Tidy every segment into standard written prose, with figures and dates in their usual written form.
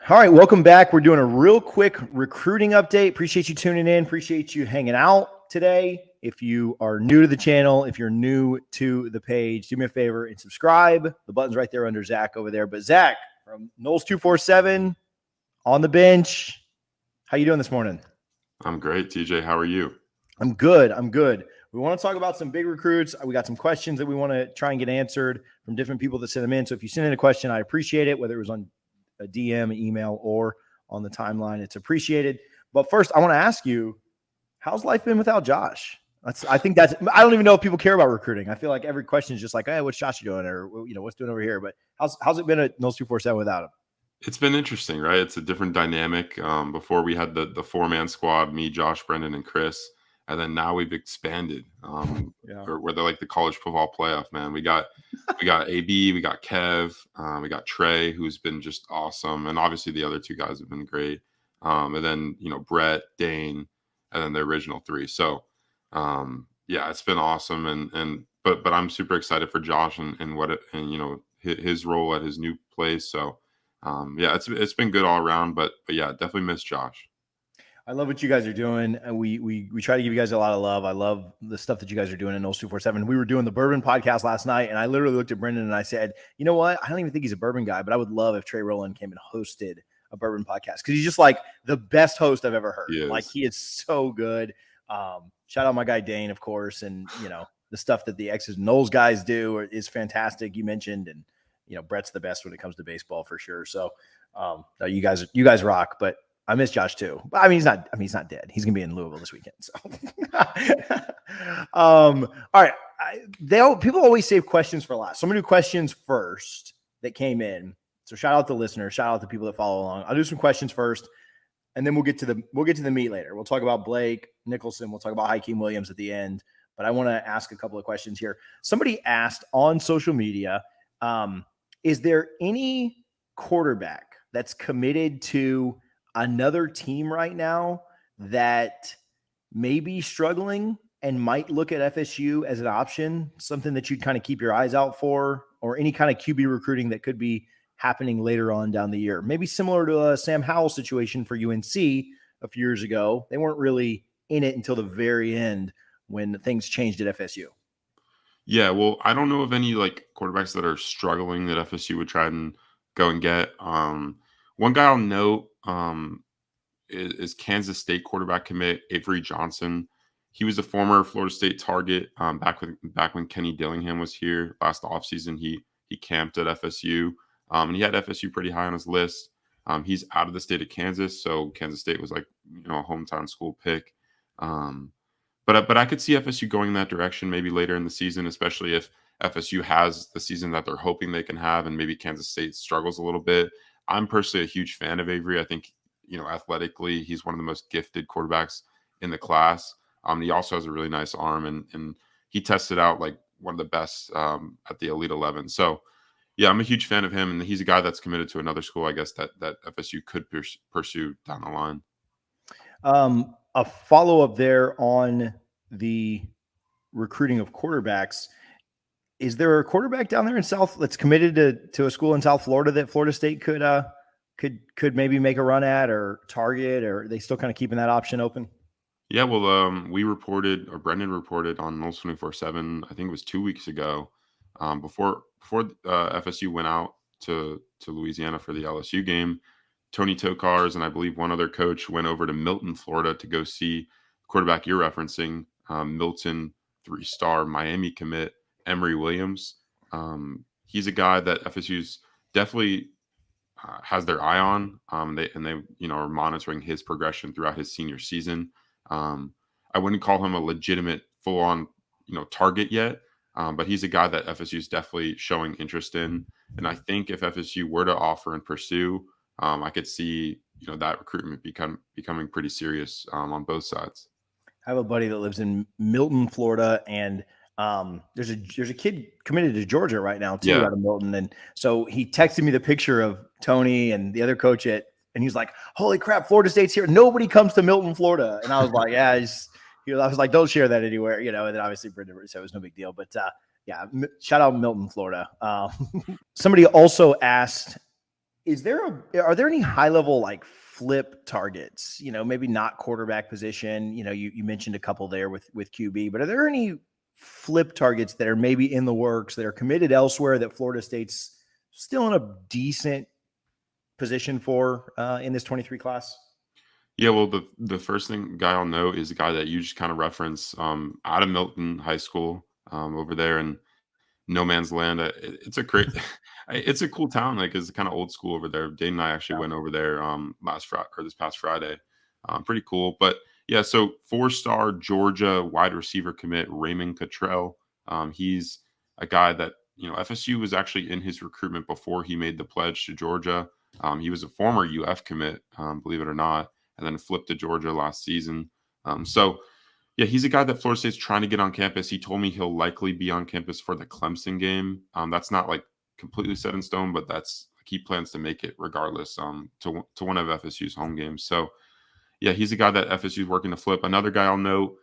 All right, welcome back. We're doing a real quick recruiting update. Appreciate you tuning in. Appreciate you hanging out today. If you are new to the channel, if you're new to the page, do me a favor and subscribe. The button's right there under Zach over there. But Zach from Noles 247 on the bench. How you doing this morning? I'm great, TJ. How are you? I'm good. We want to talk about some big recruits. We got some questions that we want to try and get answered from different people that send them in. So if you send in a question, I appreciate it, whether it was on a DM, email, or on the timeline. It's appreciated. But first, I want to ask you, how's life been without Josh? I don't even know if people care about recruiting. I feel like every question is just like, hey, what's Josh doing? Or, what's doing over here? But how's it been at Noles 247 without him? It's been interesting, right? It's a different dynamic. Before we had the four-man squad, me, Josh, Brendan, and Chris. And then now we've expanded. Or where they're like the college football playoff, man. We got AB, we got Kev, we got Trey, who's been just awesome. And obviously the other two guys have been great. And then, Brett, Dane, and then the original three. So it's been awesome. But I'm super excited for Josh and his role at his new place. So it's been good all around, but yeah, definitely miss Josh. I love what you guys are doing. We try to give you guys a lot of love. I love the stuff that you guys are doing in Noles 247. We were doing the bourbon podcast last night, and I literally looked at Brendan and I said, you know what? I don't even think he's a bourbon guy, but I would love if Trey Rowland came and hosted a bourbon podcast because he's just like the best host I've ever heard. He is so good. Shout out my guy Dane, of course, and the stuff that the X's and Noles guys do is fantastic. You mentioned, and Brett's the best when it comes to baseball for sure. So you guys rock, but I miss Josh too. I mean, he's not dead. He's gonna be in Louisville this weekend. So, all right. People always save questions for last. So I'm gonna do questions first that came in. So shout out to listeners. Shout out to people that follow along. I'll do some questions first, and then we'll get to the meat later. We'll talk about Blake Nicholson. We'll talk about Hakeem Williams at the end. But I want to ask a couple of questions here. Somebody asked on social media, is there any quarterback that's committed to another team right now that may be struggling and might look at FSU as an option, something that you'd kind of keep your eyes out for, or any kind of QB recruiting that could be happening later on down the year? Maybe similar to a Sam Howell situation for UNC a few years ago. They weren't really in it until the very end when things changed at FSU. Yeah, well, I don't know of any quarterbacks that are struggling that FSU would try and go and get. One guy I'll note is Kansas State quarterback commit Avery Johnson. He was a former Florida State target back when Kenny Dillingham was here last offseason. He camped at FSU, and he had FSU pretty high on his list. He's out of the state of Kansas, so Kansas State was a hometown school pick. But I could see FSU going in that direction maybe later in the season, especially if FSU has the season that they're hoping they can have, and maybe Kansas State struggles a little bit. I'm personally a huge fan of Avery. I think, athletically, he's one of the most gifted quarterbacks in the class. He also has a really nice arm, and he tested out like one of the best at the Elite 11. So, yeah, I'm a huge fan of him, and he's a guy that's committed to another school, I guess, that FSU could pursue down the line. A follow-up there on the recruiting of quarterbacks. Is there a quarterback down there in South that's committed to a school in South Florida that Florida State could maybe make a run at or target, or are they still kind of keeping that option open? Yeah, well, Brendan reported on Noles 24/7, I think it was 2 weeks ago, before FSU went out to Louisiana for the LSU game. Tony Tokars and I believe one other coach went over to Milton, Florida to go see quarterback you're referencing, Milton 3-star Miami commit Emory Williams. He's a guy that FSU's definitely has their eye on. They are monitoring his progression throughout his senior season. I wouldn't call him a legitimate full-on target yet, but he's a guy that FSU is definitely showing interest in. And I think if FSU were to offer and pursue, I could see that recruitment becoming pretty serious on both sides. I have a buddy that lives in Milton, Florida, and there's a kid committed to Georgia right now too, out of Milton. And so he texted me the picture of Tony and the other coach and he's like, holy crap, Florida State's here. Nobody comes to Milton, Florida. And I was like, yeah, I was like, don't share that anywhere, and then obviously Brendan said it was no big deal, but shout out Milton, Florida. Somebody also asked Are there any high level like flip targets? Maybe not quarterback position. You mentioned a couple there with QB, but are there any flip targets that are maybe in the works that are committed elsewhere that Florida State's still in a decent position for in this 23 class? Yeah, well, the first guy I'll know is a guy that you just kind of reference, out of Milton High School, over there in no man's land. It's a great, it's a cool town. Like it's kind of old school over there. Dane and I actually went over there last Friday or this past Friday. Pretty cool. But yeah, so 4-star Georgia wide receiver commit Raymond Cottrell. He's a guy that FSU was actually in his recruitment before he made the pledge to Georgia. He was a former UF commit, believe it or not, and then flipped to Georgia last season. So yeah, he's a guy that Florida State's trying to get on campus. He told me he'll likely be on campus for the Clemson game. That's not like completely set in stone, but that's he plans to make it regardless. To one of FSU's home games. So yeah, he's a guy that FSU is working to flip. Another guy I'll note.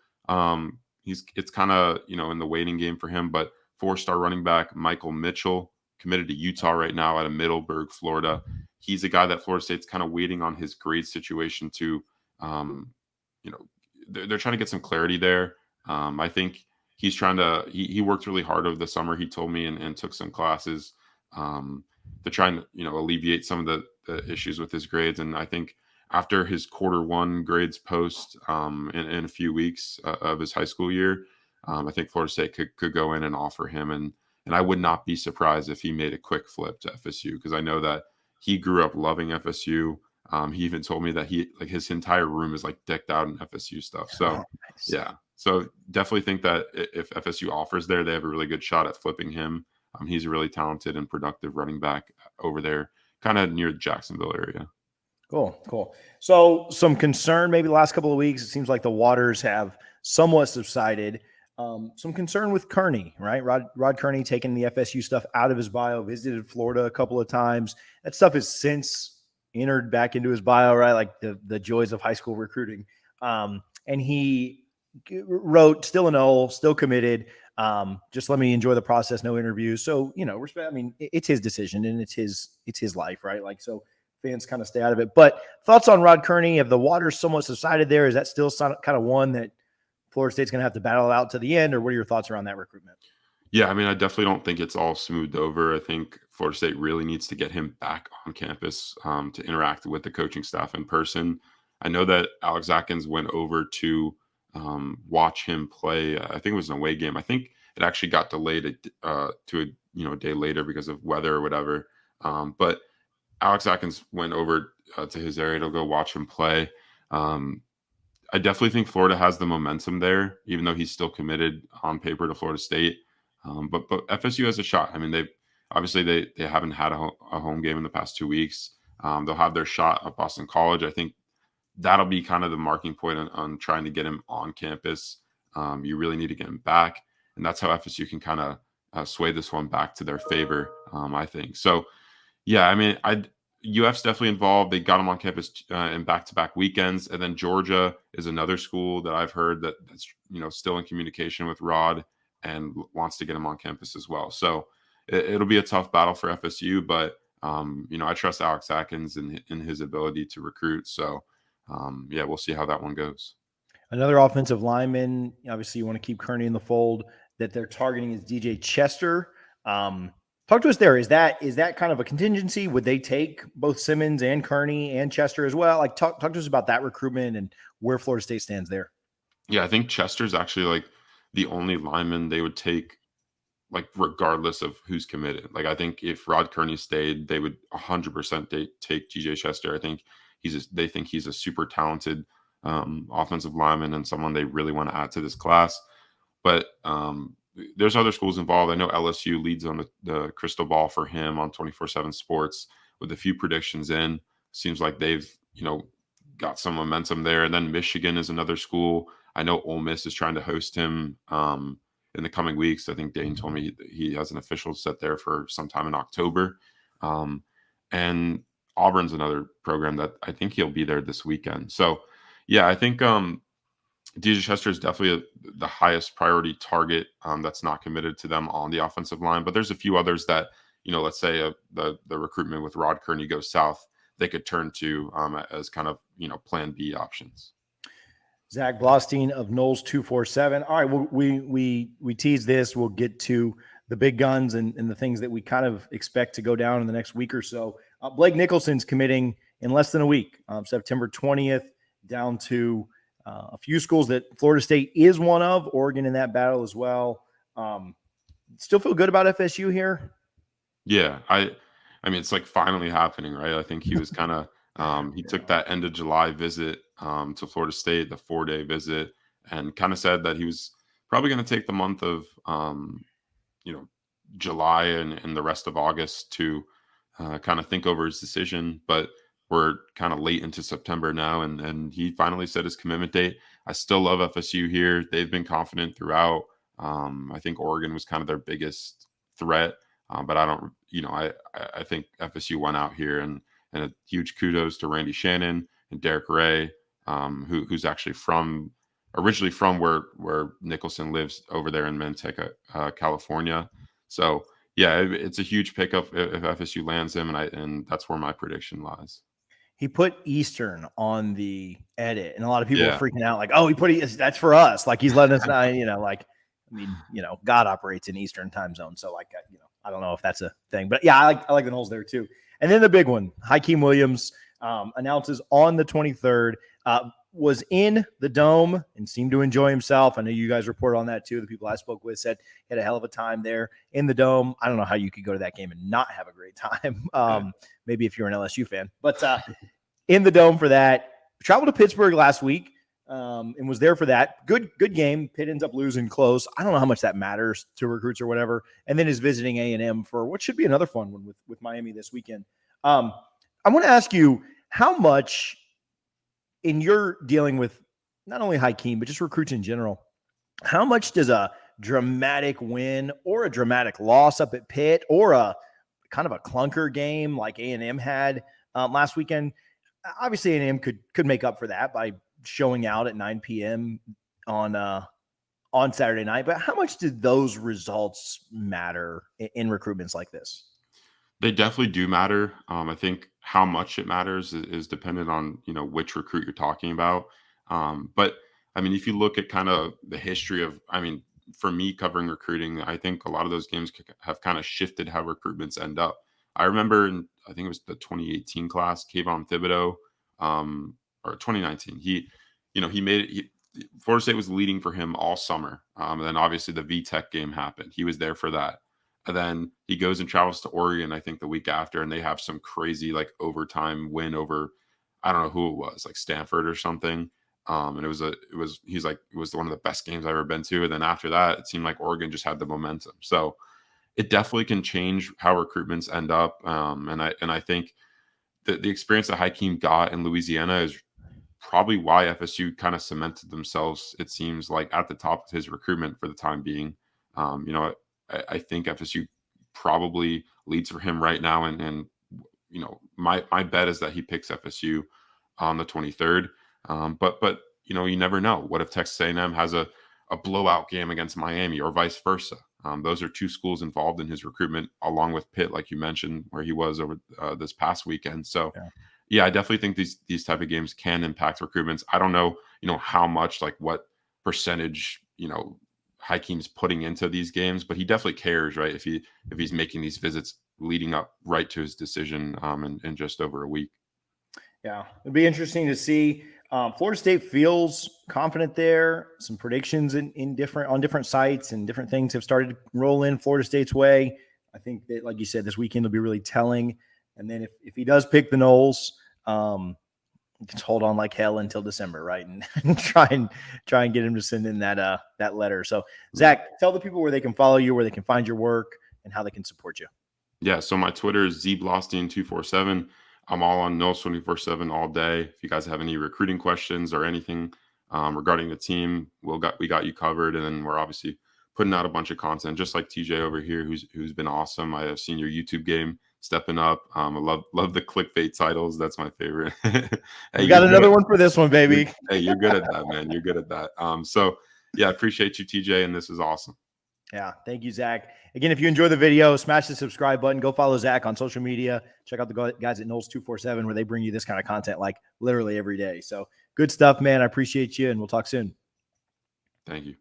It's kind of in the waiting game for him, but 4-star running back Michael Mitchell, committed to Utah right now out of Middleburg, Florida. He's a guy that Florida State's kind of waiting on his grade situation to, you know, they're trying to get some clarity there. I think he's trying to, he worked really hard over the summer, he told me, and took some classes to try and, alleviate some of the issues with his grades. And I think after his Q1 grades post in a few weeks of his high school year, I think Florida State could go in and offer him. And I would not be surprised if he made a quick flip to FSU, because I know that he grew up loving FSU. He even told me that his entire room is like decked out in FSU stuff. So nice. Yeah, so definitely think that if FSU offers there, they have a really good shot at flipping him. He's a really talented and productive running back over there, kind of near the Jacksonville area. Cool. So some concern maybe the last couple of weeks. It seems like the waters have somewhat subsided. Some concern with Kearney, right? Rod Kearney taking the FSU stuff out of his bio, visited Florida a couple of times. That stuff has since entered back into his bio, right? Like the joys of high school recruiting. And he wrote, still an O, still committed. Just let me enjoy the process, no interviews. So, respect. I mean, it's his decision and it's his life, right? Like, so fans kind of stay out of it. But thoughts on Rod Kearney? Have the waters somewhat subsided there? Is that still kind of one that Florida State's going to have to battle out to the end, or what are your thoughts around that recruitment? Yeah, I mean, I definitely don't think it's all smoothed over. I think Florida State really needs to get him back on campus to interact with the coaching staff in person. I know that Alex Atkins went over to watch him play. I think it was an away game. I think it actually got delayed to a day later because of weather or whatever. But Alex Atkins went over to his area to go watch him play. I definitely think Florida has the momentum there, even though he's still committed on paper to Florida State. But FSU has a shot. I mean, they haven't had a home game in the past 2 weeks. They'll have their shot at Boston College. I think that'll be kind of the marking point on trying to get him on campus. You really need to get him back, and that's how FSU can kind of sway this one back to their favor. I think so. Yeah, I mean, UF's definitely involved. They got him on campus in back-to-back weekends, and then Georgia is another school that I've heard that's still in communication with Rod and wants to get him on campus as well. So it'll be a tough battle for FSU, but I trust Alex Atkins in his ability to recruit. So yeah, we'll see how that one goes. Another offensive lineman, obviously you want to keep Kearney in the fold, that they're targeting is DJ Chester. Talk to us there. Is that kind of a contingency? Would they take both Simmons and Kearney and Chester as well? Like talk to us about that recruitment and where Florida State stands there. Yeah, I think Chester's actually like the only lineman they would take, like regardless of who's committed. Like I think if Rod Kearney stayed, they would 100% take DJ Chester. I think they think he's a super talented offensive lineman and someone they really want to add to this class. But there's other schools involved. I know LSU leads on the crystal ball for him on 24/7 Sports with a few predictions in. Seems like they've got some momentum there. And then Michigan is another school. I know Ole Miss is trying to host him in the coming weeks. I think Dane told me he has an official set there for sometime in October. And Auburn's another program that I think he'll be there this weekend. So yeah, I think DJ Chester is definitely the highest priority target that's not committed to them on the offensive line. But there's a few others that let's say the recruitment with Rod Kearney goes south, they could turn to as kind of, plan B options. Zach Blostein of Noles 247. All right, we tease this. We'll get to the big guns and the things that we kind of expect to go down in the next week or so. Blake Nicholson's committing in less than a week, September 20th, down to a few schools that Florida State is one of, Oregon in that battle as well. Still feel good about FSU here? Yeah, I mean, it's like finally happening, right? I think he was kind of he took that end of July visit to Florida State, the 4-day visit, and kind of said that he was probably going to take the month of July and the rest of August to kind of think over his decision. But we're kind of late into September now, and he finally set his commitment date. I still love FSU here. They've been confident throughout. I think Oregon was kind of their biggest threat. But I don't, I think FSU went out here, and a huge kudos to Randy Shannon and Derek Ray, who's actually originally from where Nicholson lives over there in Manteca, California. So yeah, it's a huge pickup if FSU lands him, and that's where my prediction lies. He put Eastern on the edit, and a lot of people were freaking out, like, "Oh, that's for us." Like he's letting us know, God operates in Eastern time zone, so I don't know if that's a thing, but yeah, I like the Noles there too. And then the big one, Hakeem Williams announces on the 23rd, was in the Dome and seemed to enjoy himself. I know you guys reported on that too. The people I spoke with said he had a hell of a time there in the Dome. I don't know how you could go to that game and not have a great time. Maybe if you're an LSU fan, but in the Dome for that. Traveled to Pittsburgh last week. And was there for that. Good game. Pitt ends up losing close. I don't know how much that matters to recruits or whatever. And then is visiting A&M for what should be another fun one with Miami this weekend. I want to ask you how much in your dealing with not only Hykeem, but just recruits in general, how much does a dramatic win or a dramatic loss up at Pitt or a kind of a clunker game like A&M had last weekend? Obviously A&M could make up for that by showing out at 9 p.m. on Saturday night. But how much did those results matter in recruitments like this? They definitely do matter. I think how much it matters is dependent on, which recruit you're talking about. But I mean, if you look at kind of the history of, for me covering recruiting, I think a lot of those games have kind of shifted how recruitments end up. I remember I think it was the 2018 class, Kayvon Thibodeau, or 2019. He made it. Florida State was leading for him all summer. And then obviously the VTech game happened. He was there for that. And then he goes and travels to Oregon, I think the week after, and they have some crazy overtime win over, I don't know who it was, like Stanford or something. And it was one of the best games I've ever been to. And then after that, it seemed like Oregon just had the momentum. So it definitely can change how recruitments end up. And I think the experience that Hykeem got in Louisiana is probably why FSU kind of cemented themselves, it seems like, at the top of his recruitment for the time being. I think FSU probably leads for him right now. And my bet is that he picks FSU on the 23rd. But you never know. What if Texas A&M has a blowout game against Miami or vice versa? Those are two schools involved in his recruitment, along with Pitt, like you mentioned, where he was over this past weekend. So, yeah, I definitely think these type of games can impact recruitments. I don't know, how much, what percentage, Hykeem's putting into these games, but he definitely cares, right? If he's making these visits leading up right to his decision in just over a week. Yeah, it'd be interesting to see. Florida State feels confident there. Some predictions on different sites and different things have started to roll in Florida State's way. I think that, like you said, this weekend will be really telling. And then if he does pick the Noles, just hold on like hell until December, right? And try and get him to send in that letter. So, Zach, tell the people where they can follow you, where they can find your work, and how they can support you. Yeah, so my Twitter is zblostein247. I'm all on Noles 24/7 all day. If you guys have any recruiting questions or anything regarding the team, we got you covered. And then we're obviously putting out a bunch of content, just like TJ over here, who's been awesome. I have seen your YouTube game stepping up. I love the clickbait titles. That's my favorite. Hey, we got another one for this one, baby. You're good at that, man. You're good at that. So yeah, I appreciate you, TJ, and this is awesome. Yeah. Thank you, Zach. Again, if you enjoy the video, smash the subscribe button. Go follow Zach on social media. Check out the guys at Noles 247 where they bring you this kind of content like literally every day. So good stuff, man. I appreciate you, and we'll talk soon. Thank you.